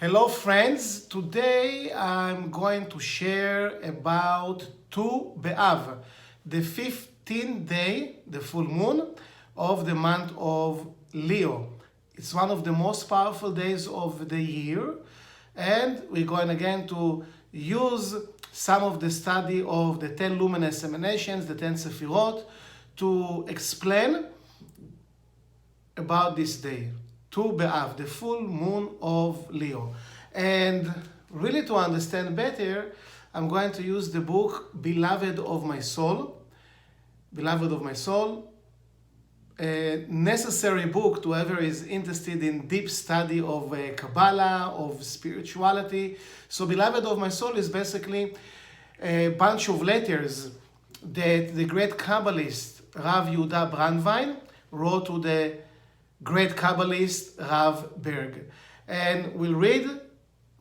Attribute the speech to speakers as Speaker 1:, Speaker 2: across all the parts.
Speaker 1: Hello friends, today I'm going to share about Tu B'Av, the 15th day, the full moon of the month of Leo. It's one of the most powerful days of the year, and we're going again to use some of the study of the 10 luminous emanations, the 10 sefirot, to explain about this day. Tu B'Av, the full moon of Leo. And really to understand better, I'm going to use the book Beloved of My Soul. Beloved of My Soul, a necessary book to whoever is interested in deep study of Kabbalah, of spirituality. So Beloved of My Soul is basically a bunch of letters that the great Kabbalist Rav Yehuda Brandwein wrote to the great Kabbalist Rav Berg. And we'll read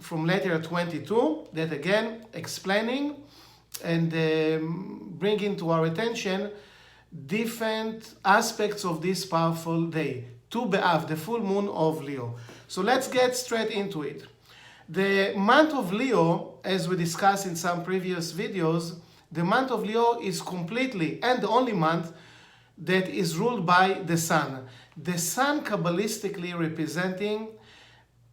Speaker 1: from letter 22, that again explaining and bringing to our attention different aspects of this powerful day. Tu B'Av, the full moon of Leo. So let's get straight into it. The month of Leo, as we discussed in some previous videos, the month of Leo is completely and the only month that is ruled by the sun. The sun Kabbalistically representing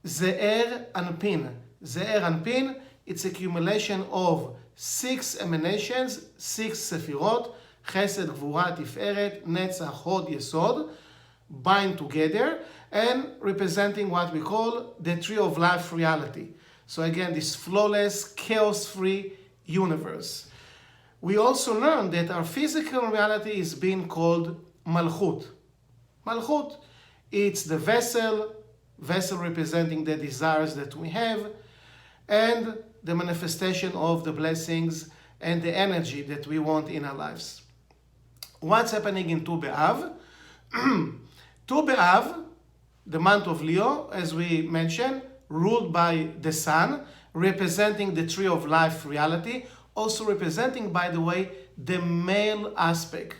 Speaker 1: Ze'er Anpin. Ze'er Anpin, it's accumulation of 6 emanations, 6 sefirot, Chesed, Gvura, Tiferet, Netzach, Hod, Yesod, bind together and representing what we call the tree of life reality. So again, this flawless, chaos-free universe. We also learn that our physical reality is being called Malchut. Malchut, it's the vessel representing the desires that we have, and the manifestation of the blessings and the energy that we want in our lives. What's happening in Tu B'Av? Tu B'Av, the month of Leo, as we mentioned, ruled by the sun, representing the tree of life reality, also representing, by the way, the male aspect,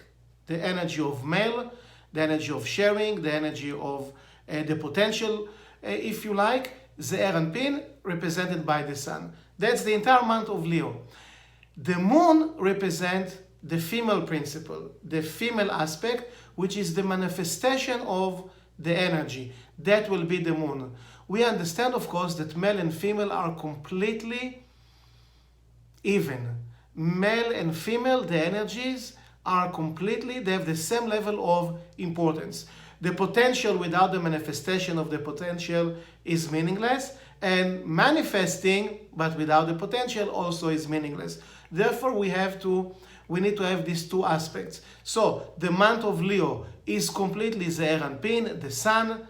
Speaker 1: the energy of male, the energy of sharing, the energy of the potential, if you like, Ze'er Anpin, represented by the sun. That's the entire month of Leo. The moon represents the female principle, the female aspect, which is the manifestation of the energy. That will be the moon. We understand, of course, that male and female are completely even. Male and female, the energies are completely, they have the same level of importance. The potential without the manifestation of the potential is meaningless, and manifesting but without the potential also is meaningless. Therefore, we need to have these two aspects. So the month of Leo is completely Ze'er Anpin, the sun,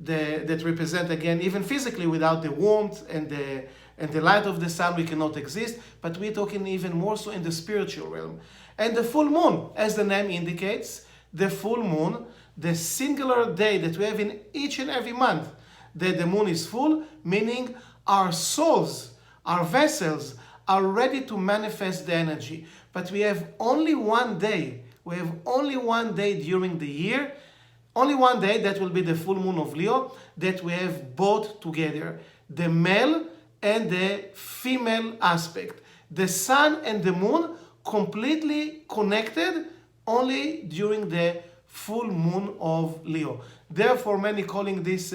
Speaker 1: that represent again, even physically, without the warmth and the light of the sun, we cannot exist, but we're talking even more so in the spiritual realm. And the full moon, as the name indicates, the full moon, the singular day that we have in each and every month, that the moon is full, meaning our souls, our vessels, are ready to manifest the energy. But we have only one day. We have only one day during the year, only one day, that will be the full moon of Leo, that we have both together, the male and the female aspect. The sun and the moon completely connected only during the full moon of Leo. Therefore, many calling this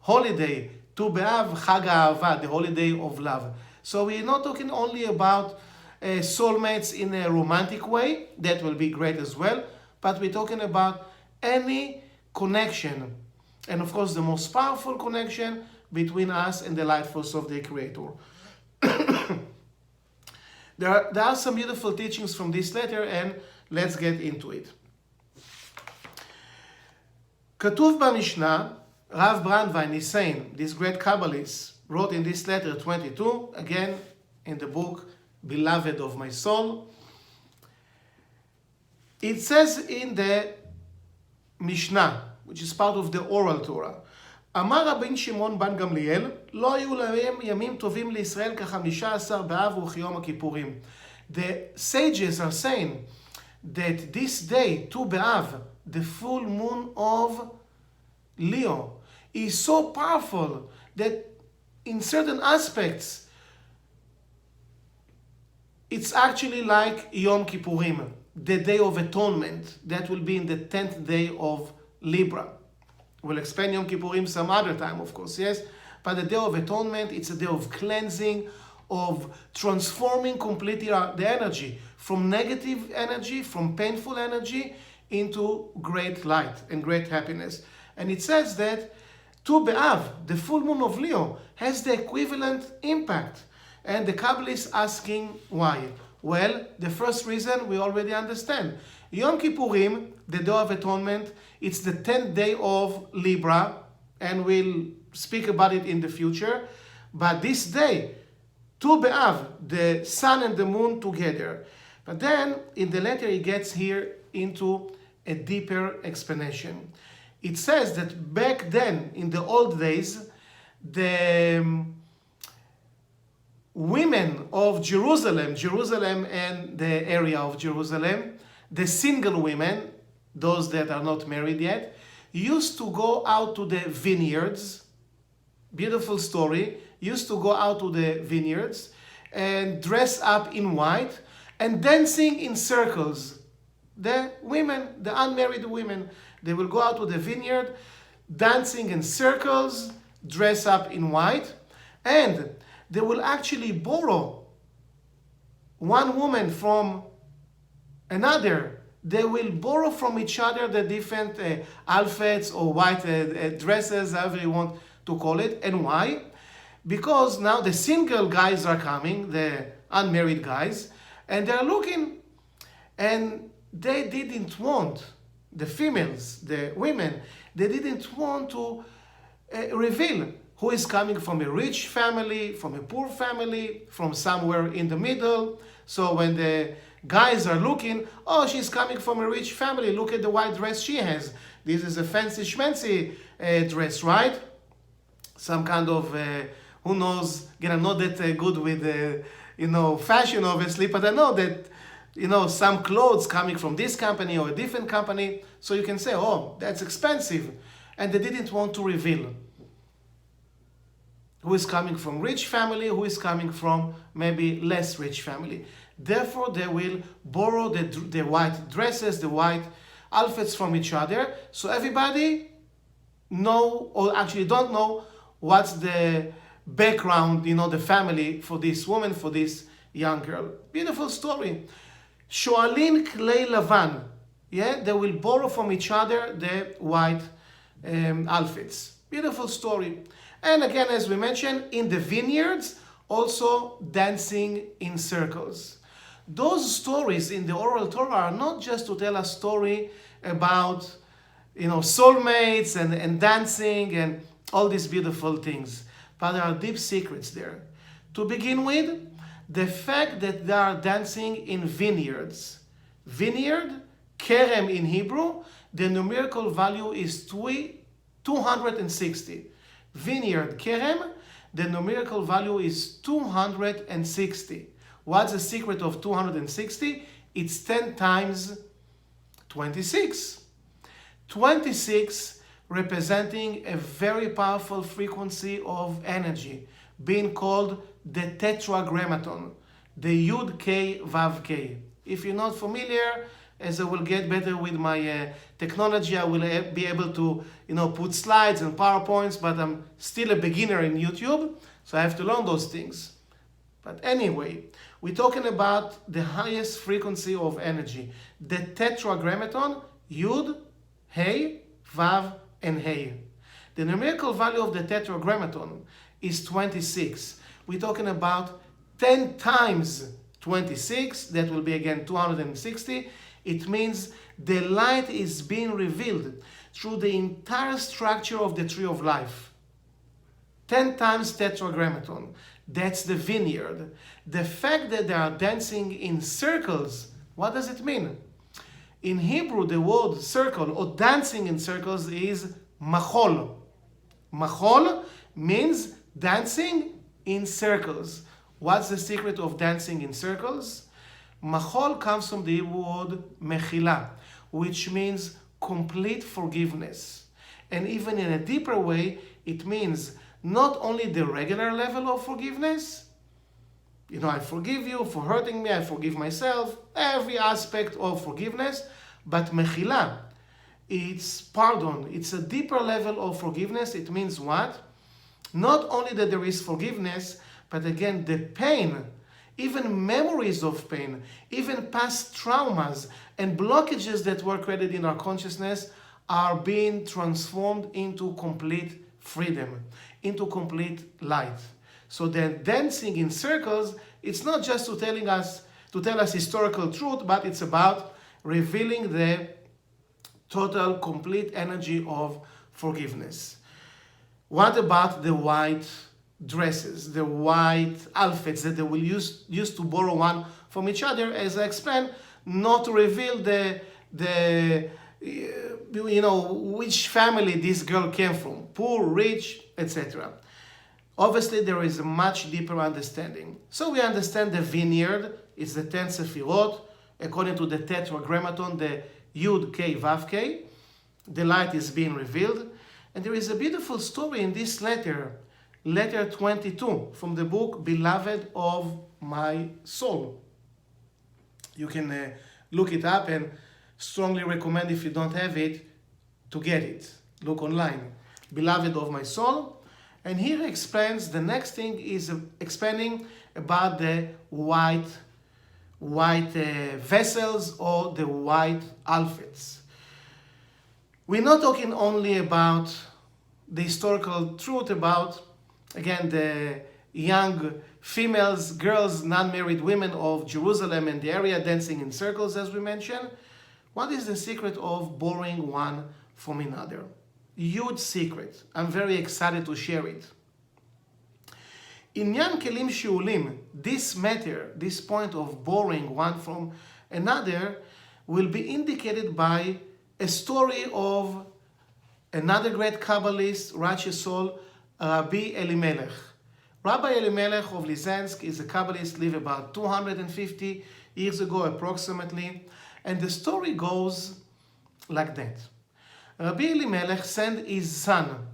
Speaker 1: holiday Tu B'Av Chag HaAhava, the holiday of love. So we're not talking only about soulmates in a romantic way, that will be great as well, but we're talking about any connection, and of course the most powerful connection between us and the light force of the Creator. There are some beautiful teachings from this letter, and let's get into it. כתוב במשנה, Rav Brandwein is saying, this great Kabbalist wrote in this letter 22, again in the book Beloved of My Soul. It says in the Mishnah, which is part of the oral Torah, אמר רבי שמעון בן גמליאל, לא היו להם ימים טובים לישראל כ15 באב וכיום הכיפורים. The sages are saying that this day, Tu B'Av, the full moon of Leo, is so powerful that in certain aspects, it's actually like Yom Kippurim, the Day of Atonement, that will be in the 10th day of Libra. We'll explain Yom Kippurim some other time, of course, yes? But the Day of Atonement, it's a day of cleansing, of transforming completely the energy from negative energy, from painful energy, into great light and great happiness. And it says that Tu B'Av, the full moon of Leo, has the equivalent impact. And the Kabbalah is asking why. Well, the first reason we already understand. Yom Kippurim, the Day of Atonement, it's the 10th day of Libra, and we'll speak about it in the future. But this day, Tu B'Av, the sun and the moon together. But then, in the letter, it gets here into a deeper explanation. It says that back then, in the old days, the women of Jerusalem and the area of Jerusalem, the single women, those that are not married yet, used to go out to the vineyards. Beautiful story. Used to go out to the vineyards and dress up in white and dancing in circles. The women, the unmarried women, they will go out to the vineyard, dancing in circles, dress up in white, and they will actually borrow one woman from another. They will borrow from each other the different outfits or white dresses, however you want to call it. And why? Because now the single guys are coming, the unmarried guys, and they're looking, and they didn't want, the females, the women, they didn't want to reveal who is coming from a rich family, from a poor family, from somewhere in the middle. So when the guys are looking, oh, she's coming from a rich family, look at the white dress she has. This is a fancy schmancy dress, right? Some kind of, who knows, again, I'm not that good with, fashion, obviously, but I know that, some clothes coming from this company or a different company, so you can say, oh, that's expensive. And they didn't want to reveal who is coming from rich family, who is coming from maybe less rich family. Therefore, they will borrow the white dresses, the white outfits from each other, so everybody know, or actually don't know, what's the background, the family for this woman, for this young girl. Beautiful story. Shoalin klei lavan. Yeah, they will borrow from each other the white outfits. Beautiful story. And again, as we mentioned, in the vineyards, also dancing in circles. Those stories in the oral Torah are not just to tell a story about, soulmates and dancing and all these beautiful things. But there are deep secrets there. To begin with, the fact that they are dancing in vineyards. Vineyard, kerem in Hebrew, the numerical value is 260. Vineyard, kerem, the numerical value is 260. What's the secret of 260? It's 10 times 26. 26 representing a very powerful frequency of energy, being called the tetragrammaton, the Yud K Vav K. If you're not familiar, as I will get better with my technology, I will be able to, put slides and PowerPoints, but I'm still a beginner in YouTube, so I have to learn those things. But anyway, we're talking about the highest frequency of energy, the tetragrammaton, Yud, Hey, Vav, and Hey. The numerical value of the tetragrammaton is 26. We're talking about 10 times 26, that will be again 260. It means the light is being revealed through the entire structure of the tree of life. 10 times tetragrammaton. That's the vineyard. The fact that they are dancing in circles, what does it mean? In Hebrew, the word circle or dancing in circles is machol. Machol means dancing in circles. What's the secret of dancing in circles? Machol comes from the Hebrew word mechila, which means complete forgiveness. And even in a deeper way, it means not only the regular level of forgiveness, I forgive you for hurting me, I forgive myself, every aspect of forgiveness, but mechila, it's pardon, it's a deeper level of forgiveness. It means what? Not only that there is forgiveness, but again, the pain, even memories of pain, even past traumas and blockages that were created in our consciousness are being transformed into complete freedom, into complete light. So then dancing in circles, it's not just to tell us historical truth, but it's about revealing the total, complete energy of forgiveness. What about the white dresses, the white outfits that they will use to borrow one from each other, as I explained, not to reveal which family this girl came from, poor, rich, etc. Obviously, there is a much deeper understanding. So we understand the vineyard is the 10 sefirot, according to the tetragrammaton, the Yud, K, Vav, K. The light is being revealed. And there is a beautiful story in this letter 22, from the book Beloved of My Soul. You can look it up, and strongly recommend, if you don't have it, to get it. Look online. Beloved of My Soul. And here explains, the next thing is explaining about the white vessels or the white outfits. We're not talking only about the historical truth about, again, the young females, girls, non-married women of Jerusalem and the area dancing in circles, as we mentioned. What is the secret of borrowing one from another? Huge secret. I'm very excited to share it. Inyan kelim shiulim, this matter, this point of borrowing one from another, will be indicated by a story of another great Kabbalist, righteous soul, Rabbi Elimelech. Rabbi Elimelech of Lizansk is a Kabbalist, lived about 250 years ago approximately, and the story goes like that. Rabbi Elimelech sent his son,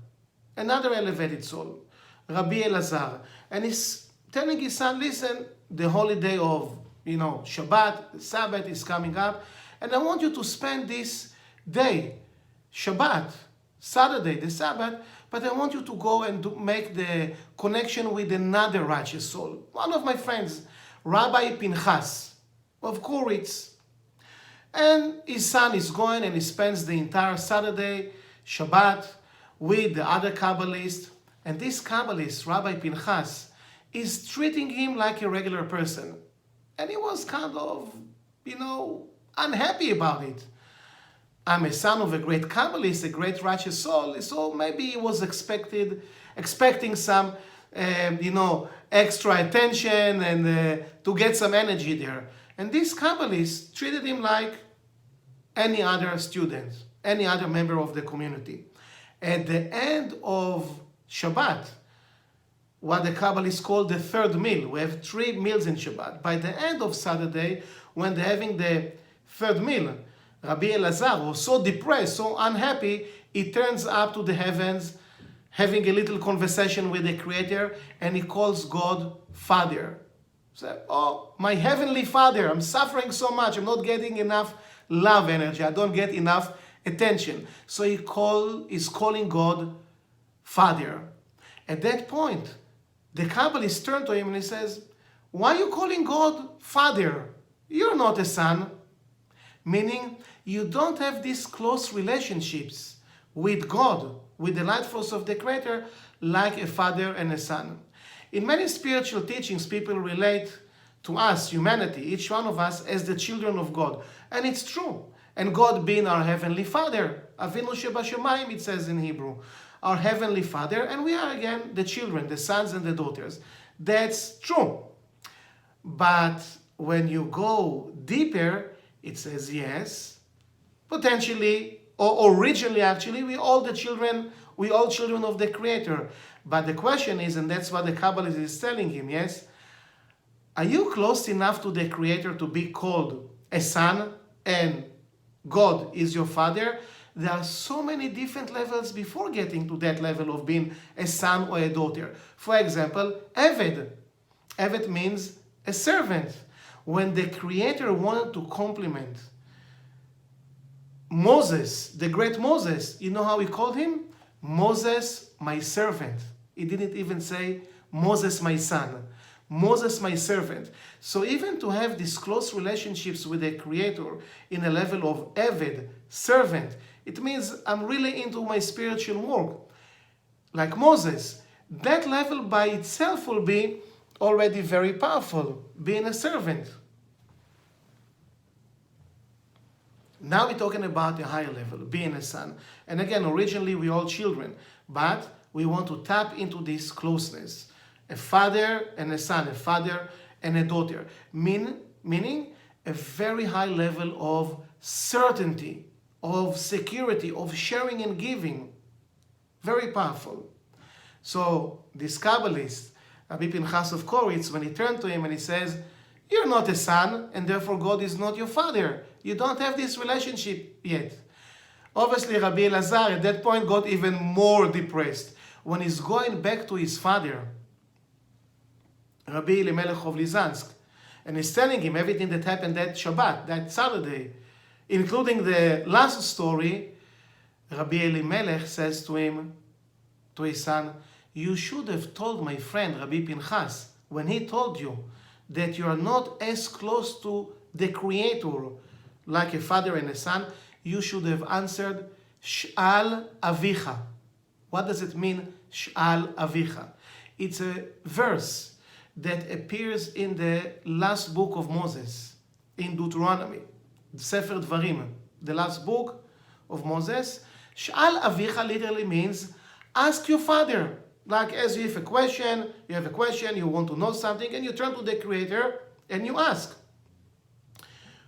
Speaker 1: another elevated soul, Rabbi Elazar, and he's telling his son, listen, the holiday of, Shabbat, the Sabbath is coming up, and I want you to spend this day, Shabbat, Saturday, the Sabbath, but I want you to go and make the connection with another righteous soul. One of my friends, Rabbi Pinchas of Koritz. And his son is going and he spends the entire Saturday, Shabbat, with the other Kabbalist. And this Kabbalist, Rabbi Pinchas, is treating him like a regular person. And he was kind of, unhappy about it. I'm a son of a great Kabbalist, a great righteous soul, so maybe he was expecting some, extra attention and to get some energy there. And this Kabbalist treated him like any other student, any other member of the community. At the end of Shabbat, what the Kabbalists call the third meal, we have 3 meals in Shabbat. By the end of Saturday, when they're having the third meal, Rabbi Elazar was so depressed, so unhappy, he turns up to the heavens, having a little conversation with the Creator, and he calls God Father. So, oh, my heavenly Father, I'm suffering so much, I'm not getting enough love energy, I don't get enough attention. So he's calling God Father. At that point, the Kabbalist turned to him and he says, why are you calling God Father? You're not a son. Meaning, you don't have these close relationships with God, with the light force of the Creator, like a father and a son. In many spiritual teachings, people relate to us, humanity, each one of us, as the children of God. And it's true. And God being our Heavenly Father, Avinu Shebashamayim, it says in Hebrew, our Heavenly Father, and we are again the children, the sons and the daughters. That's true. But when you go deeper, it says yes, potentially, or originally actually, we all children of the Creator. But the question is, and that's what the Kabbalist is telling him, yes, are you close enough to the Creator to be called a son and God is your Father? there are so many different levels before getting to that level of being a son or a daughter. For example, Eved. Eved means a servant. When the Creator wanted to compliment Moses, the great Moses, you know how he called him? Moses, my servant. He didn't even say, Moses, my son. Moses, my servant. So even to have these close relationships with the Creator in a level of Eved, servant, it means I'm really into my spiritual work. Like Moses, that level by itself will be already very powerful, being a servant. Now we're talking about a higher level, being a son. And again, originally we're all children, but we want to tap into this closeness. A father and a son, a father and a daughter. Meaning a very high level of certainty, of security, of sharing and giving. Very powerful. So this Kabbalist, Rabbi Pinchas of Koritz, when he turned to him and he says, you're not a son, and therefore God is not your father. You don't have this relationship yet. Obviously, Rabbi Elazar at that point got even more depressed. When he's going back to his father, Rabbi Elimelech of Lizansk, and he's telling him everything that happened that Shabbat, that Saturday, including the last story, Rabbi Elimelech says to him, to his son, you should have told my friend Rabbi Pinchas, when he told you that you are not as close to the Creator like a father and a son, you should have answered, Sh'al Avicha. What does it mean, Sh'al Avicha? It's a verse that appears in the last book of Moses, in Deuteronomy, Sefer Dvarim, the last book of Moses. Sh'al Avicha literally means, ask your father. Like as you have a question, you want to know something, and you turn to the Creator and you ask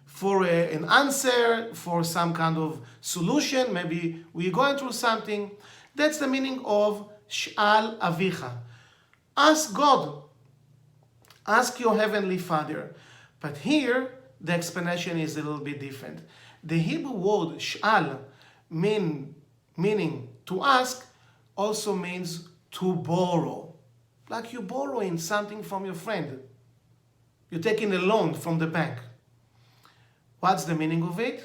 Speaker 1: for an answer, for some kind of solution. Maybe we're going through something. That's the meaning of Sh'al Avicha. Ask God. Ask your Heavenly Father. But here, the explanation is a little bit different. The Hebrew word Sh'al, meaning to ask, also means to borrow. Like you're borrowing something from your friend. You're taking a loan from the bank. What's the meaning of it?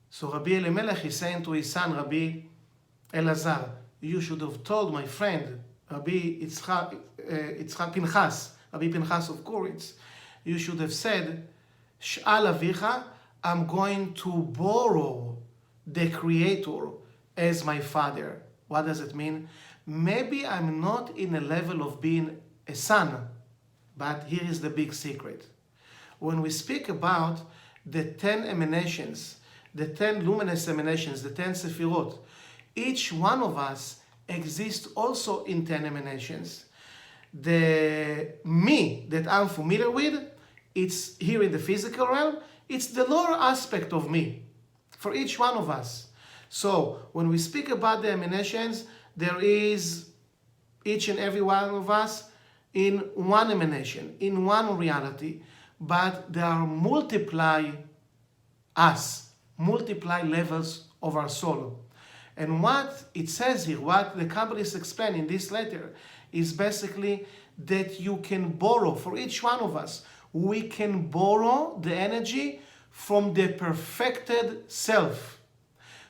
Speaker 1: So Rabbi Elimelech is saying to his son, Rabbi Elazar, you should have told my friend, Rabbi Yitzchak Pinchas, Rabbi Pinchas of Koritz, you should have said, Sh'al Avicha, I'm going to borrow the Creator as my father. What does it mean? Maybe I'm not in a level of being a son, but here is the big secret. When we speak about the 10 emanations, the 10 luminous emanations, the 10 sefirot, each one of us exists also in 10 emanations. The me that I'm familiar with, it's here in the physical realm, it's the lower aspect of me for each one of us. So when we speak about the emanations, there is each and every one of us in one emanation, in one reality, but there are multiply levels of our soul. And what it says here, what the Kabbalists explain in this letter, is basically that you can borrow, for each one of us, we can borrow the energy from the perfected self,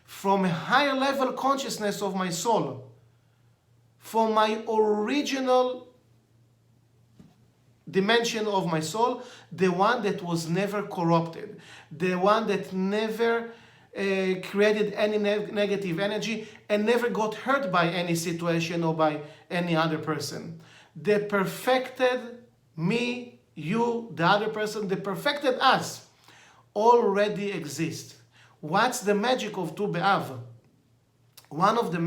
Speaker 1: from a higher level consciousness of my soul, from my original dimension of my soul, the one that was never corrupted, the one that never created any negative energy and never got hurt by any situation or by any other person. The perfected me, you, the other person, the perfected us already exist. What's the magic of Tu B'Av? One of the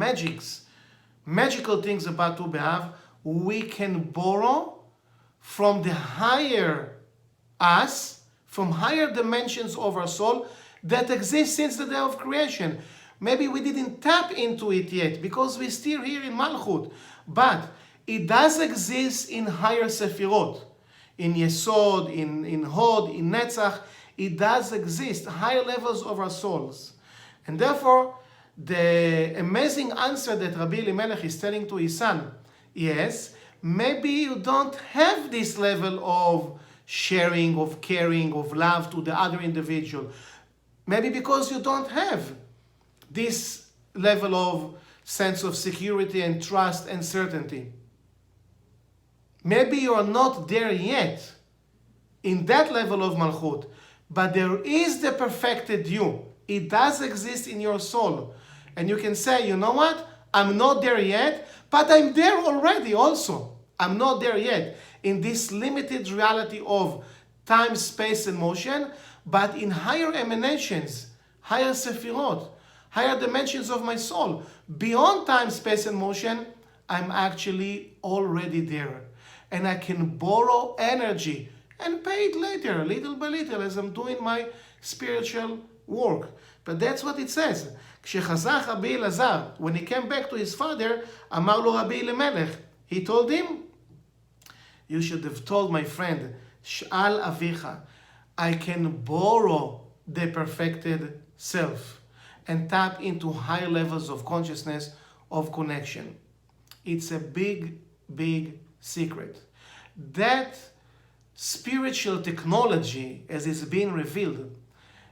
Speaker 1: magical things about Tu B'Av, we can borrow from the higher us, from higher dimensions of our soul that exist since the day of creation. Maybe we didn't tap into it yet because we're still here in Malchut, but it does exist in higher sefirot, in Yesod, in Hod, in Netzach. It does exist, higher levels of our souls. And therefore, the amazing answer that Rabbi Elimelech is telling to his son, yes, maybe you don't have this level of sharing, of caring, of love to the other individual. Maybe because you don't have this level of sense of security and trust and certainty. Maybe you are not there yet in that level of malchut, but there is the perfected you. It does exist in your soul. And you can say, you know what? I'm not there yet, but I'm there already also. I'm not there yet in this limited reality of time, space, and motion, but in higher emanations, higher sefirot, higher dimensions of my soul. Beyond time, space, and motion, I'm actually already there. And I can borrow energy and pay it later, little by little, as I'm doing my spiritual work. But that's what it says. כשחזר רבי אלעזר, when he came back to his father, אמר לו רבי אלימלך, he told him, you should have told my friend, שאל אביך, I can borrow the perfected self and tap into higher levels of consciousness, of connection. It's a big, big secret. That spiritual technology, as is being revealed,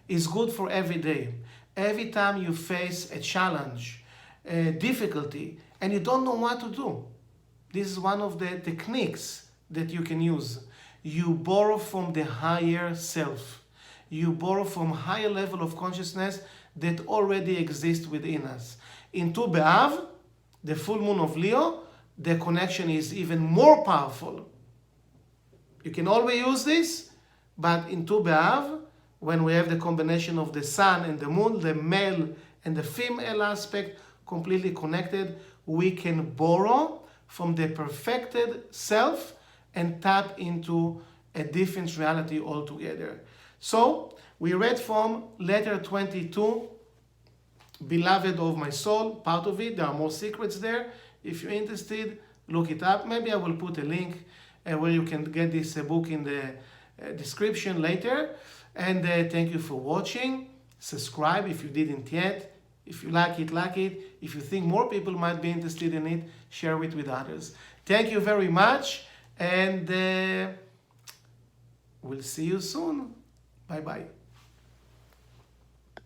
Speaker 1: is good for every day. Every time you face a challenge, a difficulty, and you don't know what to do, this is one of the techniques that you can use. You borrow from the higher self. You borrow from higher level of consciousness that already exists within us. In Tu B'Av, the full moon of Leo, the connection is even more powerful. You can always use this, but in Tu B'Av, when we have the combination of the sun and the moon, the male and the female aspect completely connected, we can borrow from the perfected self and tap into a different reality altogether. So, we read from letter 22, Beloved of my soul, part of it. There are more secrets there. If you're interested, look it up. Maybe I will put a link where you can get this book in the description later. And thank you for watching. Subscribe if you didn't yet. If you like it, like it. If you think more people might be interested in it, share it with others. Thank you very much. And we'll see you soon. Bye-bye.